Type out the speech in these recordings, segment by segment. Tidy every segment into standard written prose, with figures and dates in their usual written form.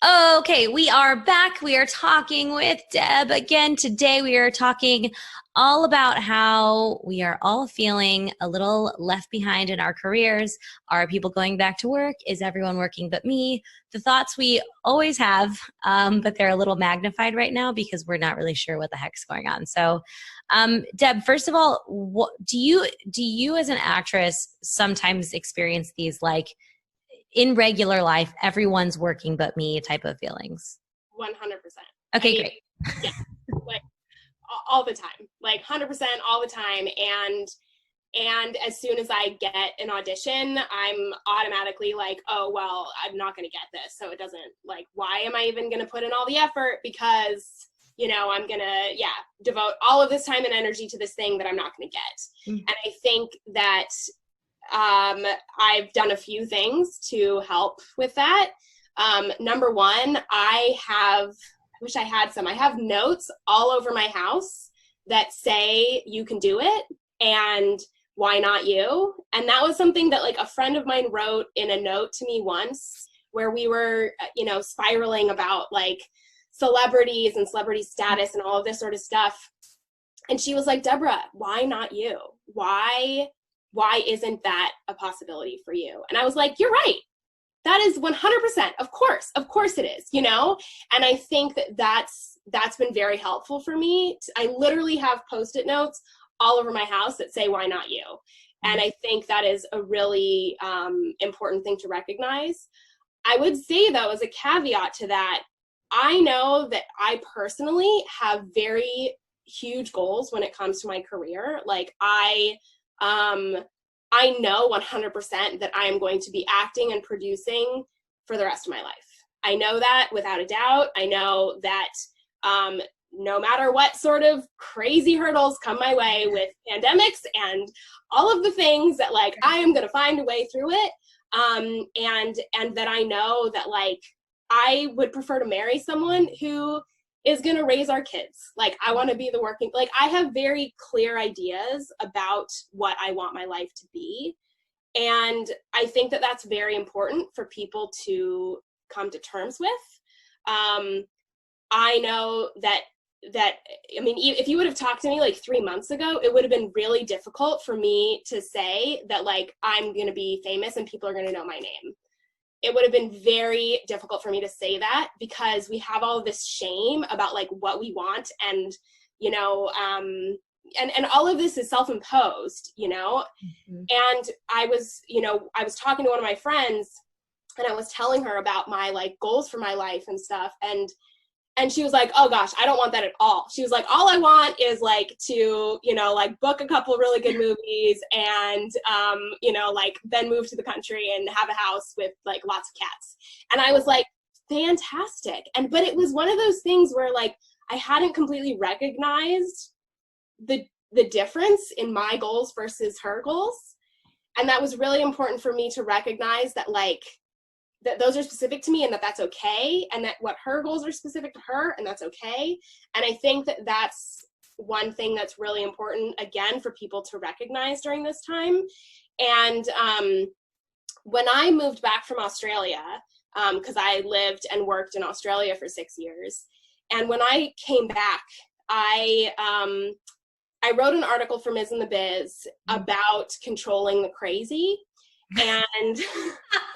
Okay, we are back. We are talking with Deb again. Today we are talking all about how we are all feeling a little left behind in our careers. Are people going back to work? Is everyone working but me? The thoughts we always have, but they're a little magnified right now because we're not really sure what the heck's going on. So, Deb, first of all, what do you as an actress sometimes experience these like in regular life, everyone's working but me type of feelings? 100%. Okay, great. Yeah, like all the time, like 100% all the time. And as soon as I get an audition, I'm automatically like, oh, well, I'm not going to get this. So it doesn't, like, why am I even going to put in all the effort? Because, I'm going to, devote all of this time and energy to this thing that I'm not going to get. Mm. And I think that I've done a few things to help with that. Number one, I wish I had some. I have notes all over my house that say you can do it and why not you? And that was something that like a friend of mine wrote in a note to me once where we were, spiraling about like celebrities and celebrity status and all of this sort of stuff. And she was like, Deborah, why not you? Why isn't that a possibility for you? And I was like, you're right. That is 100%. Of course it is, And I think that's been very helpful for me. I literally have Post-it notes all over my house that say, why not you? And I think that is a really important thing to recognize. I would say though, as a caveat to that, I know that I personally have very huge goals when it comes to my career. Like I know 100% that I am going to be acting and producing for the rest of my life. I know that without a doubt. I know that no matter what sort of crazy hurdles come my way with pandemics and all of the things that like I am going to find a way through it. And that I know that like I would prefer to marry someone who is going to raise our kids. Like I want to be the working, like I have very clear ideas about what I want my life to be. And I think that that's very important for people to come to terms with. I know that, I mean, if you would have talked to me like 3 months ago, it would have been really difficult for me to say that like, I'm going to be famous and people are going to know my name. It would have been very difficult for me to say that because we have all of this shame about like what we want and, and all of this is self-imposed, Mm-hmm. and I was talking to one of my friends and I was telling her about my like goals for my life and stuff. And she was like, oh gosh, I don't want that at all. She was like, all I want is like to, like book a couple really good movies and, like then move to the country and have a house with like lots of cats. And I was like, fantastic. But it was one of those things where like, I hadn't completely recognized the difference in my goals versus her goals. And that was really important for me to recognize that like, that those are specific to me and that's okay. And that what her goals are specific to her and that's okay. And I think that that's one thing that's really important, again, for people to recognize during this time. And when I moved back from Australia, because I lived and worked in Australia for 6 years. And when I came back, I wrote an article for Ms. and the Biz about controlling the crazy. And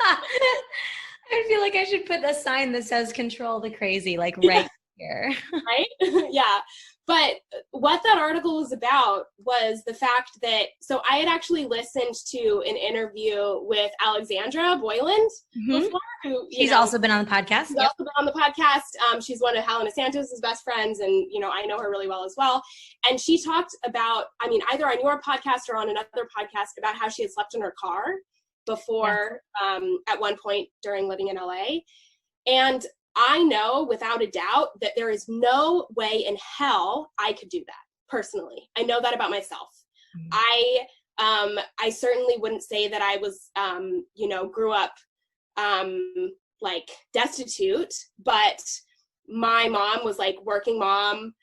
I feel like I should put a sign that says control the crazy, like right here. Right? Yeah. But what that article was about was the fact that, so I had actually listened to an interview with Alexandra Boyland before, who She's also been on the podcast. She's also been on the podcast. She's one of Helena Santos' best friends, and I know her really well as well. And she talked about, I mean, either on your podcast or on another podcast, about how she had slept in her car before, at one point during living in LA. And I know without a doubt that there is no way in hell I could do that personally. I know that about myself. Mm-hmm. I certainly wouldn't say that I was, grew up like destitute, but my mom was like working mom,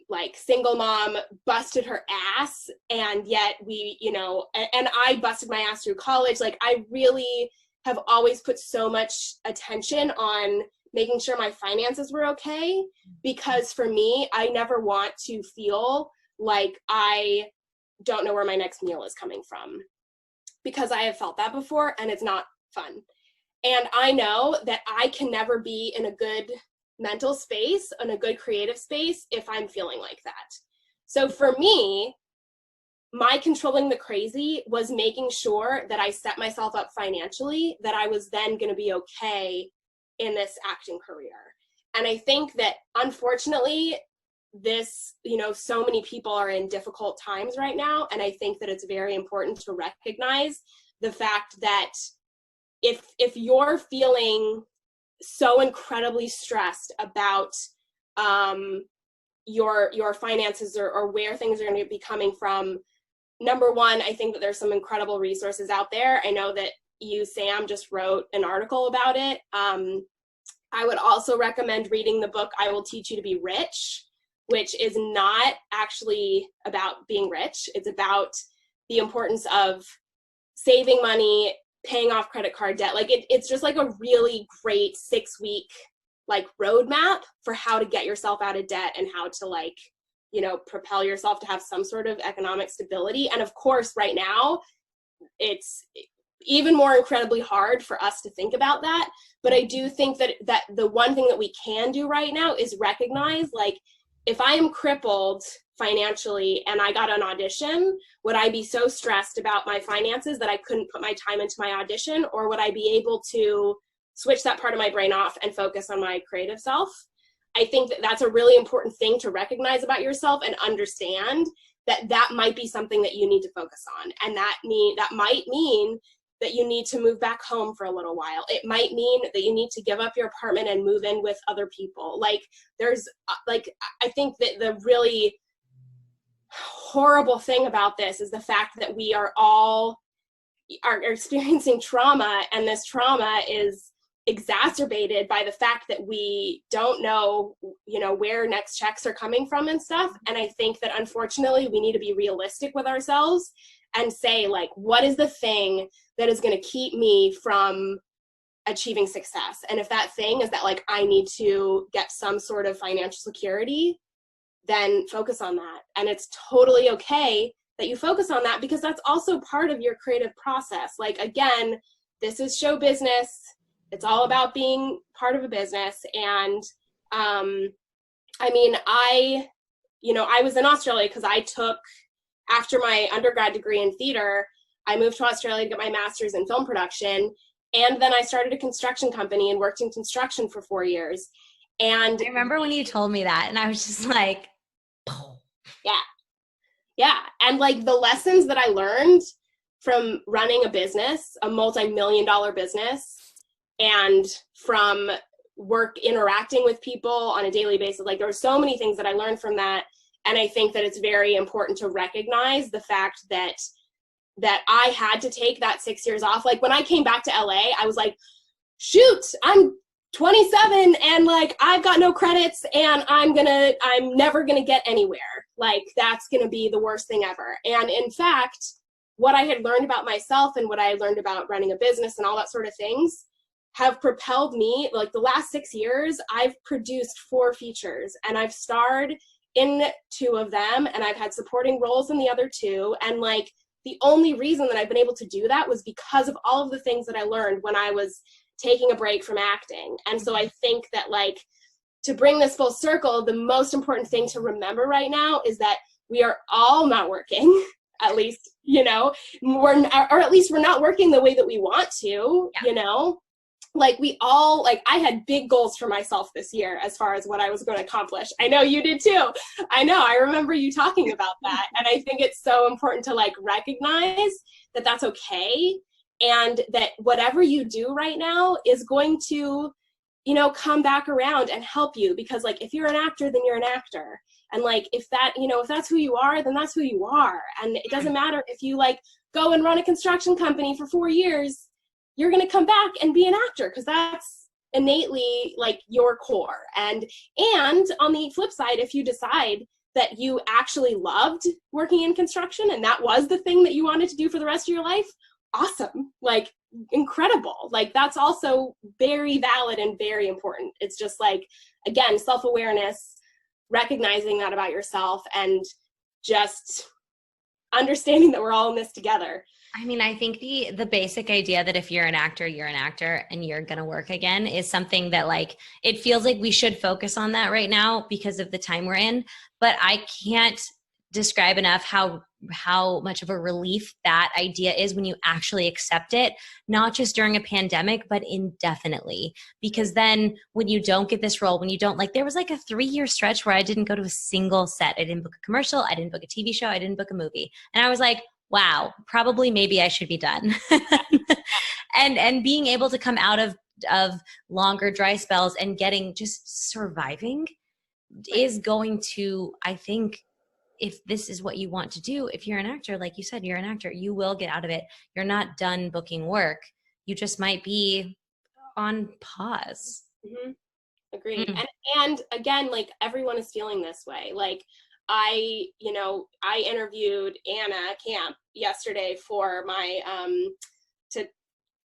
like single mom, busted her ass. And yet we, and I busted my ass through college. Like I really have always put so much attention on making sure my finances were okay, because for me, I never want to feel like I don't know where my next meal is coming from, because I have felt that before and it's not fun. And I know that I can never be in a good mental space, in a good creative space, if I'm feeling like that. So for me, my controlling the crazy was making sure that I set myself up financially, that I was then going to be okay in this acting career. And I think that unfortunately, this, so many people are in difficult times right now. And I think that it's very important to recognize the fact that if you're feeling so incredibly stressed about your finances or where things are going to be coming from, number one, I think that there's some incredible resources out there. I know that you, Sam, just wrote an article about it. I would also recommend reading the book, I Will Teach You to Be Rich, which is not actually about being rich. It's about the importance of saving money, paying off credit card debt. Like it's just like a really great 6-week like roadmap for how to get yourself out of debt and how to propel yourself to have some sort of economic stability. And of course, right now, it's even more incredibly hard for us to think about that. But I do think that the one thing that we can do right now is recognize, like, if I am crippled financially and I got an audition, would I be so stressed about my finances that I couldn't put my time into my audition? Or would I be able to switch that part of my brain off and focus on my creative self? I think that that's a really important thing to recognize about yourself and understand that might be something that you need to focus on. And that might mean that you need to move back home for a little while. It might mean that you need to give up your apartment and move in with other people. I think that the really horrible thing about this is the fact that we are all experiencing trauma, and this trauma is exacerbated by the fact that we don't know, where next checks are coming from and stuff. And I think that unfortunately we need to be realistic with ourselves and say, like, what is the thing that is going to keep me from achieving success? And if that thing is that, like, I need to get some sort of financial security, then focus on that. And it's totally okay that you focus on that, because that's also part of your creative process. Like, again, this is show business. It's all about being part of a business. And I was in Australia because after my undergrad degree in theater, I moved to Australia to get my master's in film production. And then I started a construction company and worked in construction for 4 years. And I remember when you told me that, and I was just like, yeah. And like the lessons that I learned from running a business, a multi-million-dollar business, and from work interacting with people on a daily basis, like there were so many things that I learned from that. And I think that it's very important to recognize the fact that I had to take that 6 years off. Like when I came back to LA, I was like, shoot, I'm 27 and like I've got no credits and I'm never gonna get anywhere. Like that's gonna be the worst thing ever. And in fact, what I had learned about myself and what I learned about running a business and all that sort of things have propelled me. Like the last 6 years, I've produced 4 features and I've starred in 2 of them, and I've had supporting roles in the other 2. And like the only reason that I've been able to do that was because of all of the things that I learned when I was taking a break from acting. And so I think that, like, to bring this full circle, the most important thing to remember right now is that we are all not working, at least, or at least we're not working the way that we want to, Like we all, like I had big goals for myself this year as far as what I was going to accomplish. I know you did too. I remember you talking about that. And I think it's so important to like recognize that that's okay. And that whatever you do right now is going to, come back around and help you. Because like, if you're an actor, then you're an actor. And like, if that's who you are, then that's who you are. And it doesn't matter if you like go and run a construction company for 4 years, you're going to come back and be an actor because that's innately like your core. And on the flip side, if you decide that you actually loved working in construction and that was the thing that you wanted to do for the rest of your life, awesome. Like incredible. Like, that's also very valid and very important. It's just like, again, self-awareness, recognizing that about yourself, and just understanding that we're all in this together. I mean, I think the basic idea that if you're an actor and you're going to work again is something that, like, it feels like we should focus on that right now because of the time we're in, but I can't describe enough how much of a relief that idea is when you actually accept it, not just during a pandemic, but indefinitely. Because then when you don't get this role, when you don't, like, there was like a 3-year stretch where I didn't go to a single set. I didn't book a commercial. I didn't book a TV show. I didn't book a movie. And I was like, wow, probably maybe I should be done. and being able to come out of longer dry spells and getting, just surviving is going to, I think, if this is what you want to do, if you're an actor, like you said, you're an actor, you will get out of it. You're not done booking work. You just might be on pause. Mm-hmm. Agreed. And again, like, everyone is feeling this way. Like, I interviewed Anna Camp yesterday for my, to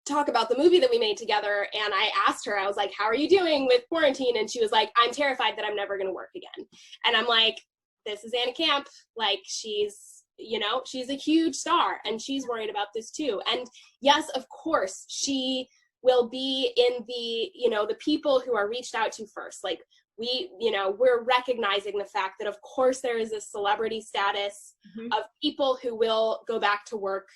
talk about the movie that we made together. And I asked her, I was like, how are you doing with quarantine? And she was like, I'm terrified that I'm never going to work again. And I'm like, this is Anna Camp. Like, she's a huge star and she's worried about this too. And yes, of course, she will be in the people who are reached out to first. Like, we're recognizing the fact that, of course, there is a celebrity status of people who will go back to work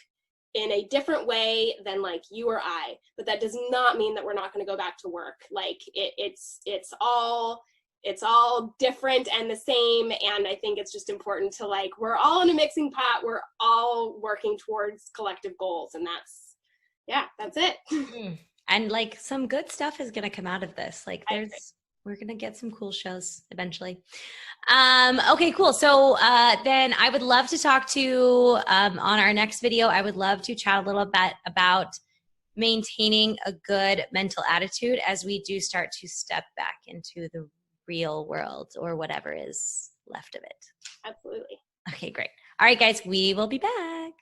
in a different way than, like, you or I, but that does not mean that we're not going to go back to work. Like, it's all different and the same. And I think it's just important to, like, we're all in a mixing pot. We're all working towards collective goals. And that's it. And, like, some good stuff is going to come out of this. Like, we're going to get some cool shows eventually. Okay, cool. So then I would love to talk to, on our next video, I would love to chat a little bit about maintaining a good mental attitude as we do start to step back into the real world, or whatever is left of it. Absolutely. Okay, great. All right, guys, we will be back.